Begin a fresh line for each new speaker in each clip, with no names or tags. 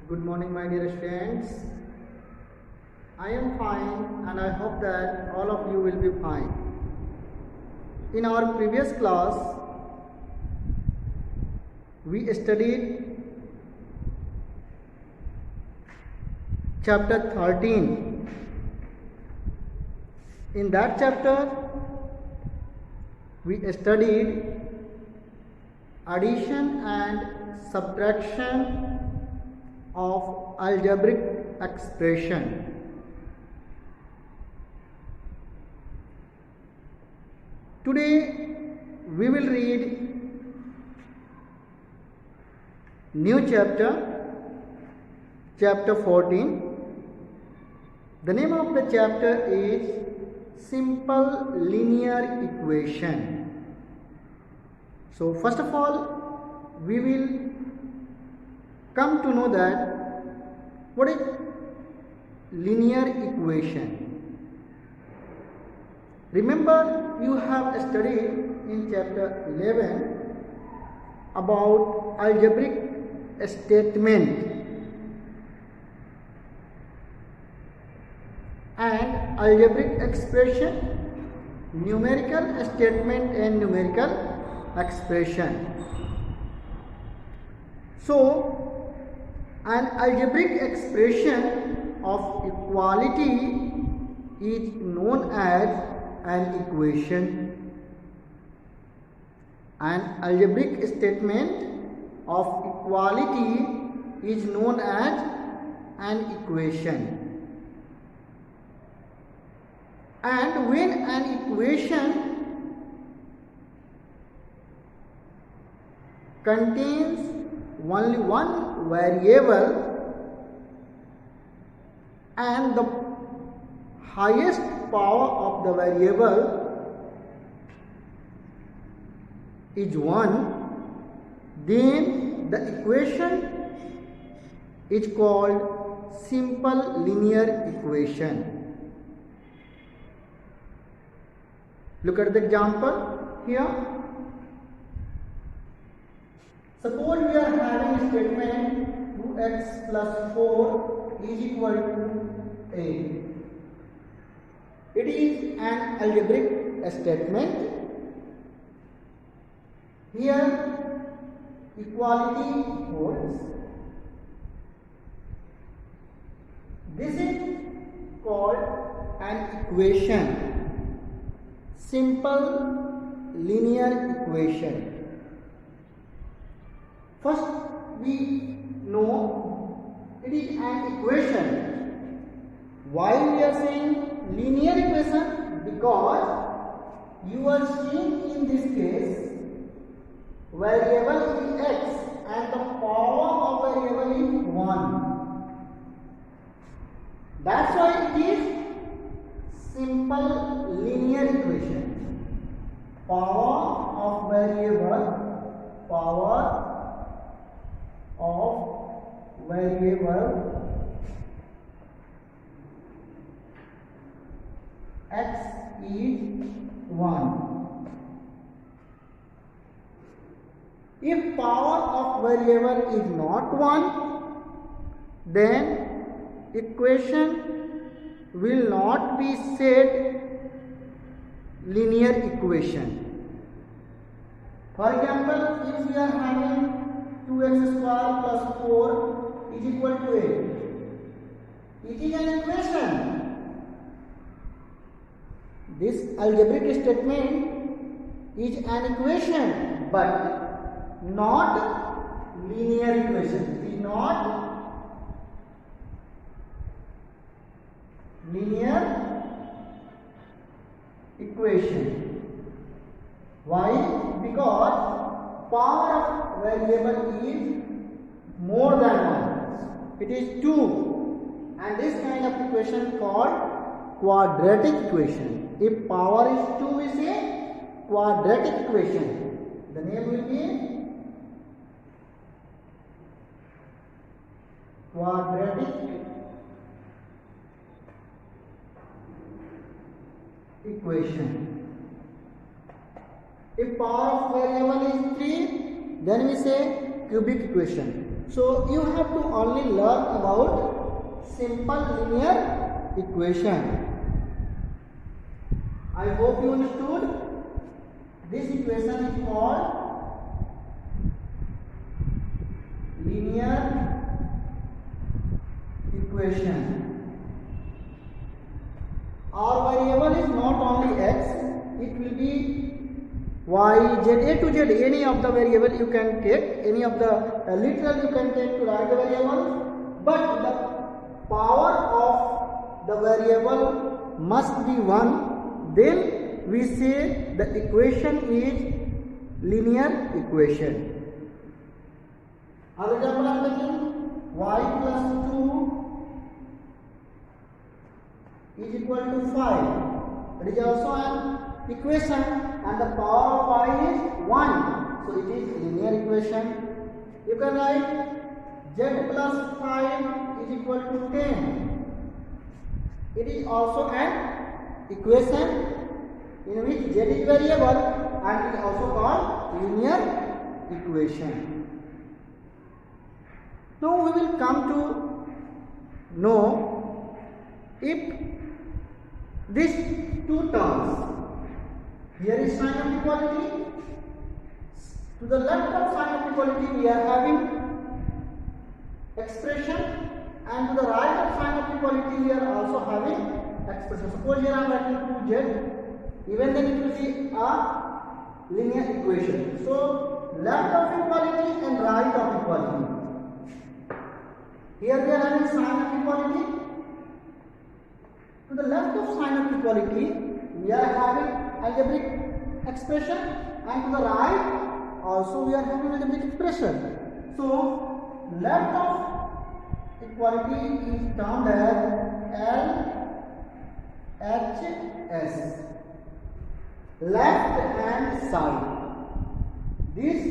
Good morning, my dear students. I am fine and I hope that all of you will be fine. In our previous class, we studied chapter 13. In that chapter, we studied addition and subtraction of algebraic expression. Today we will read new chapter 14. The name of the chapter is simple linear equation. So first of all, we will come to know that what is linear equation. Remember, you have studied in chapter 11 about algebraic statement and algebraic expression, numerical statement and numerical expression. So an algebraic expression of equality is known as an equation. An algebraic statement of equality is known as an equation. And when an equation contains only one variable and the highest power of the variable is 1, then the equation is called simple linear equation. Look at the example here. Suppose we are having a statement 2x plus 4 is equal to 8. It is an algebraic statement. Here equality holds. This is called an equation, simple linear equation. First, we know it is an equation. Why we are saying linear equation? Because you are seeing in this case variable is x and the power of variable is 1. That's why it is simple linear equation. Power of variable x is 1. If power of variable is not 1, then equation will not be said linear equation. For example, if we are having 2x square plus 4 is equal to 8, it is an equation. This algebraic statement is an equation, but not linear equation. It is not linear equation. Why? Because power of variable is more than 1. It is 2. And this kind of equation called quadratic equation. If power is 2, we say quadratic equation. The name will be quadratic equation. If power of variable is 3, then we say cubic equation. So you have to only learn about simple linear equation. I hope you understood. This equation is called linear equation. Our variable is not only x, it will be y, z, a to z, any of the variable you can take, any of the literal you can take to write the variable, but the power of the variable must be 1, then we say the equation is linear equation. Other example I am taking, y plus 2 is equal to 5. It is also an equation and the power of y is 1. So it is linear equation. You can write z plus 5 is equal to 10. It is also an equation in which z is variable and it is also called linear equation. Now we will come to know if these two terms, here is sign of equality, to the left of sign of equality we are having expression, and to the right of sign of equality we are also having expression. Suppose here I am writing 2z, even then it will be a linear equation. So left of equality and right of equality. Here we are having sign of equality. To the left of sign of equality, we are having algebraic expression, and to the right also we are having algebraic expression. So left of equality is termed as LHS, left hand side. This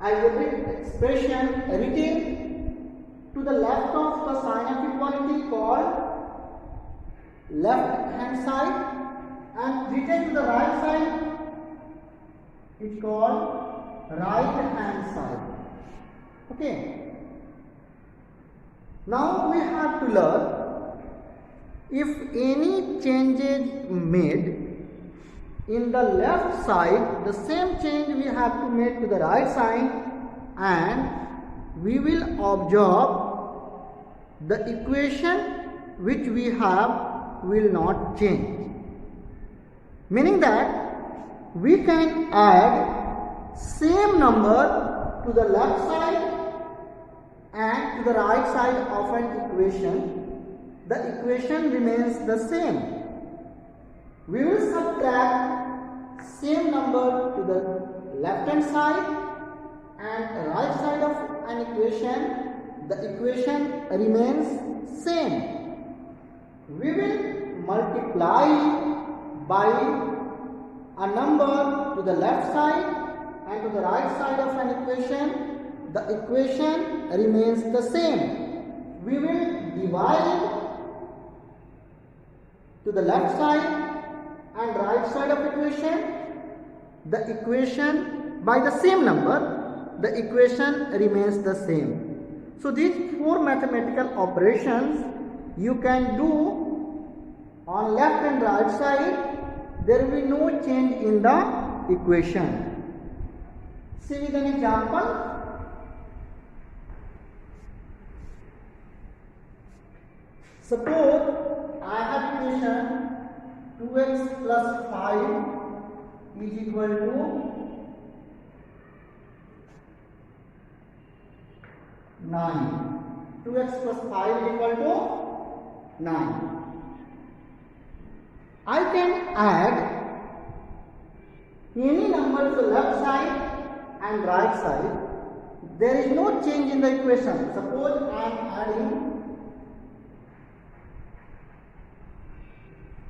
algebraic expression written to the left of the sign of equality called left hand side, and written to the right side it's called right hand side. Okay. Now we have to learn if any changes made in the left side, the same change we have to make to the right side, and we will observe the equation which we have will not change. Meaning that we can add same number to the left side and to the right side of an equation. The equation remains the same. We will subtract same number to the left hand side and right side of an equation. The equation remains same. We will multiply by a number to the left side and to the right side of an equation. The equation remains the same. We will divide to the left side and right side of equation. The equation by the same number, the equation remains the same. So these four mathematical operations you can do on left and right side. There will be no change in the equation. See with an example. Suppose I have equation 2x plus 5 is equal to 9. 2x plus 5 is equal to 9. I can add any number to the left side and right side. There is no change in the equation. Suppose I am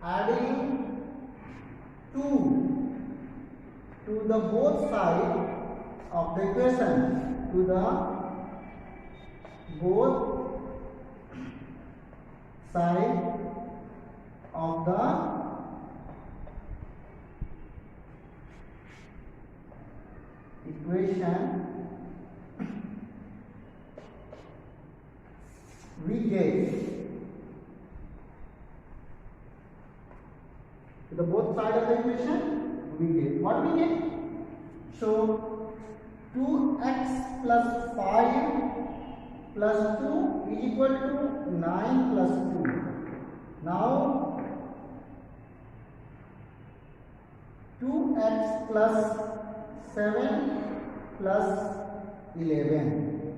adding 2 to the both sides of the equation, to the both sides of the equation we get to the both side of the equation we get what we get. So 2x plus 5 plus 2 is equal to 9 plus 2. Now 2x plus 7 plus 11.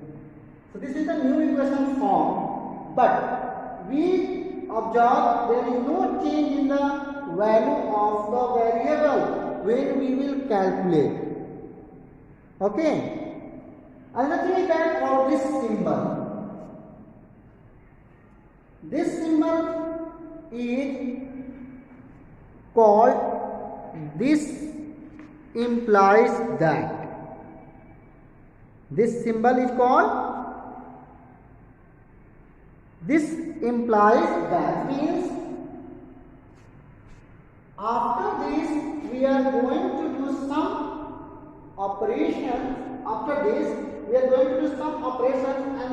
So this is the new equation form, but we observe there is no change in the value of the variable when we will calculate. Okay. Another thing is that of this symbol. This symbol is called this implies that. This symbol is called this implies that, means after this we are going to do some operations. After this we are going to do some operations, and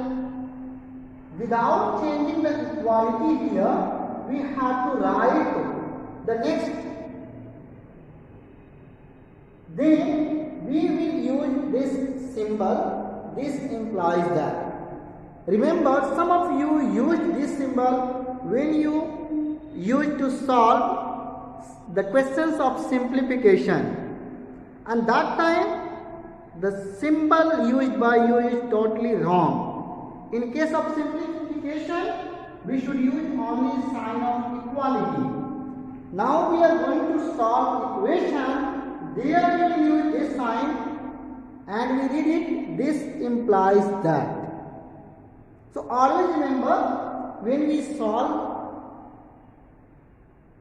without changing the equality here we have to write the next. Then we will use this symbol. This implies that. Remember, some of you used this symbol when you used to solve the questions of simplification, and that time the symbol used by you is totally wrong. In case of simplification, we should use only sign of equality. Now we are going to solve equation. There we will use this sign, and we read it. This implies that. So always remember, when we solve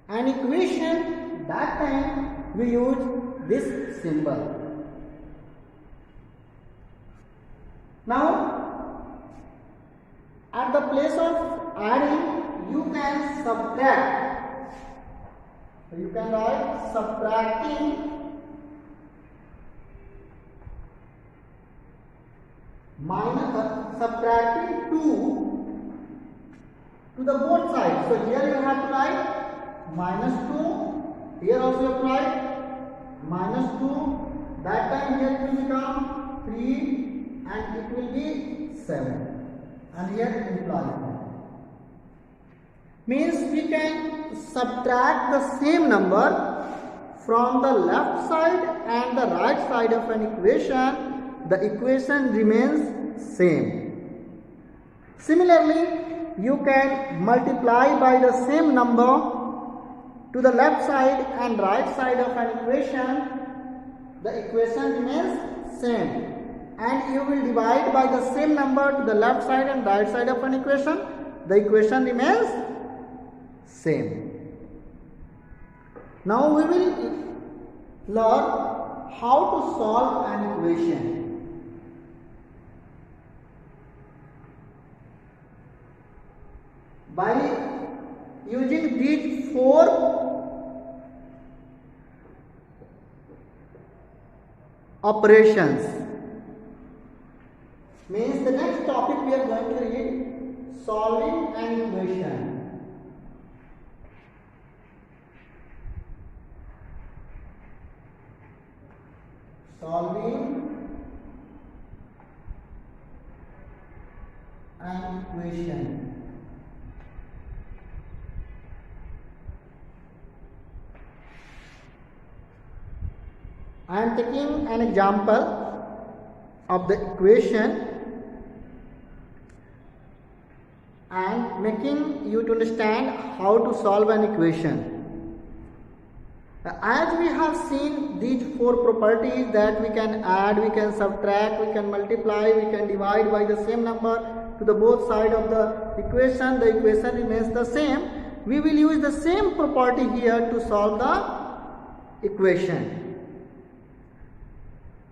an equation, that time we use this symbol. Now, at the place of adding, you can subtract. So you can write subtracting subtracting 2 to the both sides. So here you have to write -2. Here also you have to write -2. That time here it will become 3 and it will be 7. And here implies that. Means we can subtract the same number from the left side and the right side of an equation. The equation remains same. Similarly, you can multiply by the same number to the left side and right side of an equation. The equation remains same. And you will divide by the same number to the left side and right side of an equation. The equation remains same. Now we will learn how to solve an equation. By using these 4 operations. Means the next topic we are going to read, solving an equation. Solving an equation. I am taking an example of the equation and making you to understand how to solve an equation. As we have seen these 4 properties, that we can add, we can subtract, we can multiply, we can divide by the same number to the both side of the equation remains the same. We will use the same property here to solve the equation.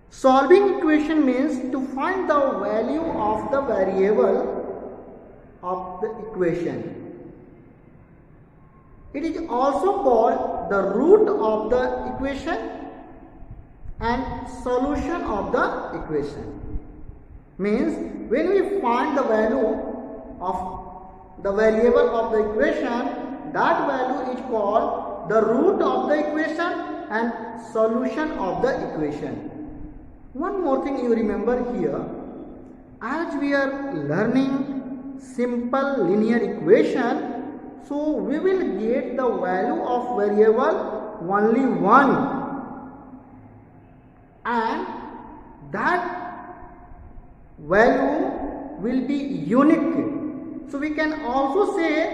Solving equation means to find the value of the variable of the equation. It is also called the root of the equation and solution of the equation. Means when we find the value of the variable of the equation, that value is called the root of the equation and solution of the equation. One more thing you remember here, as we are learning simple linear equation, so we will get the value of variable only one, and that value will be unique. So we can also say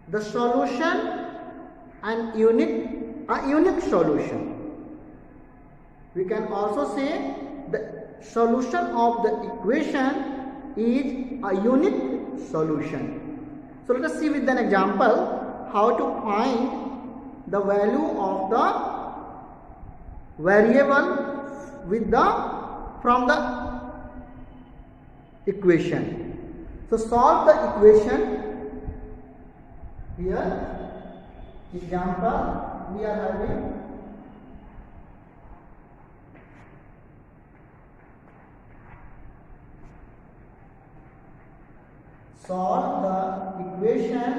the solution and a unique solution. We can also say the solution of the equation is a unique solution. So let us see with an example how to find the value of the variable from the equation. So solve the equation. Here example we are having solve the equation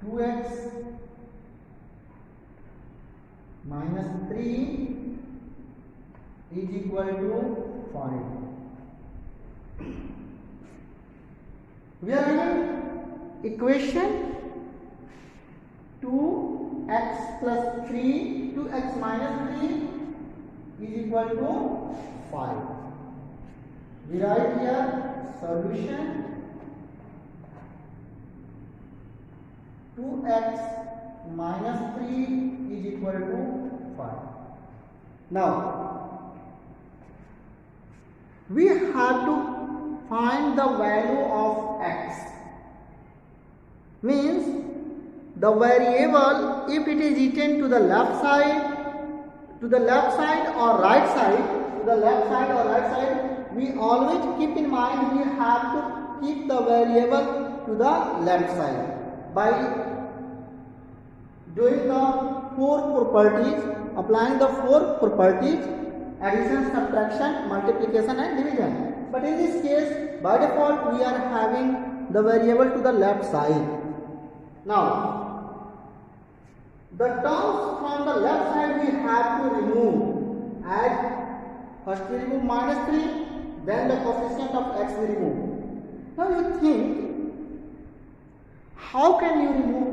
two x minus 3 is equal to 5. We are having equation 2x plus 3, 2x minus 3 is equal to 5. We write here solution 2x minus 3 is equal to 5. Now we have to find the value of x. Means the variable, if it is eaten to the left side or right side, we always keep in mind we have to keep the variable to the left side by doing the applying the four properties: addition, subtraction, multiplication and division. But in this case, by default we are having the variable to the left side. Now the terms from the left side we have to remove. As first we remove minus 3, then the coefficient of x we remove. Now you think, how can you remove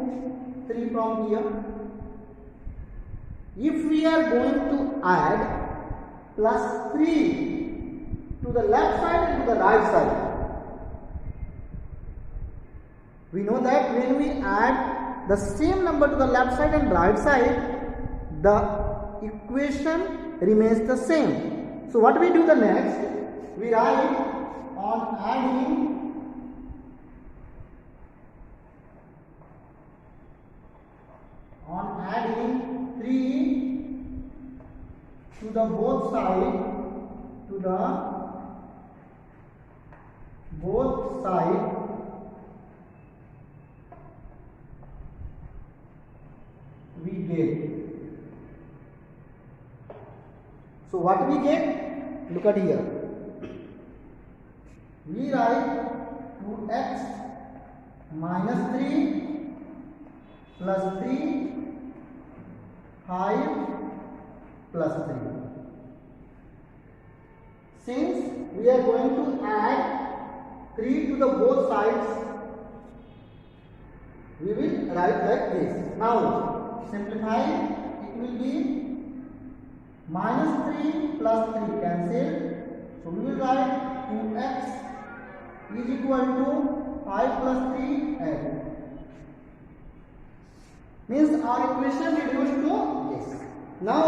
3 from here? If we are going to add plus 3 to the left side and to the right side, we know that when we add the same number to the left side and right side, the equation remains the same. So what we do the next, we write on adding 3 to the both sides, we get. So what we get? Look at here. We write 2x minus 3 plus 3, 5 plus 3. Since we are going to add 3 to the both sides, we will write like this. Now simplify, it will be minus 3 plus 3 cancel. So we will write 2x is equal to 5 plus 3 8. Means our equation reduced to this. Now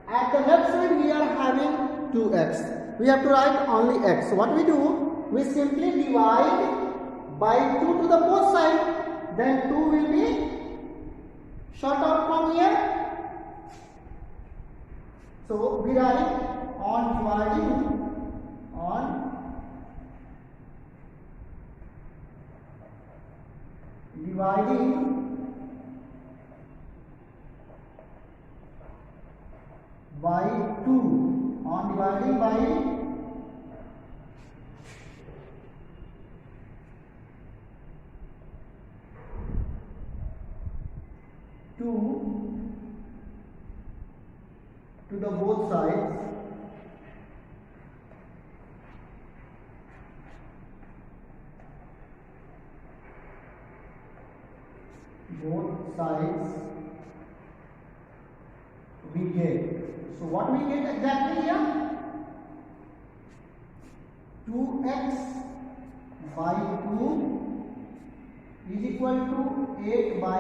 at the left side we are having 2x. We have to write only x. So what we do? We simply divide by 2 to the both sides. Then 2 will be short out from here. So we write on dividing on dividing by 2, on dividing by 2 to the both sides, we get. So what we get exactly here? 2x by 2 is equal to 8 by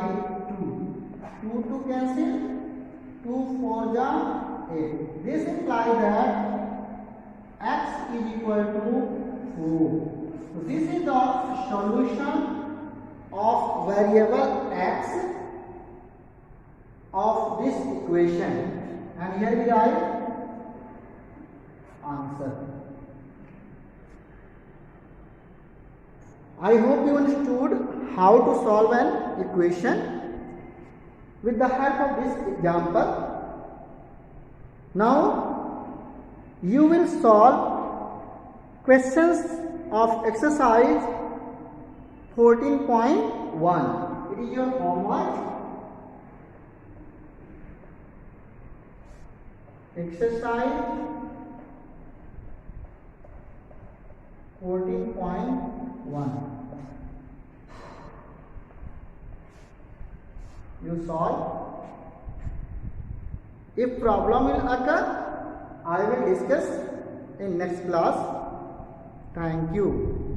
2. 2 to cancel, 2 4 ja 8. This implies that x is equal to 4. So this is the solution of variable x of this equation, and here we write answer. I hope you understood how to solve an equation with the help of this example. Now you will solve questions of exercise 14.1. It is your homework. Exercise 14.1. You solve. If problem will occur, I will discuss in next class. Thank you.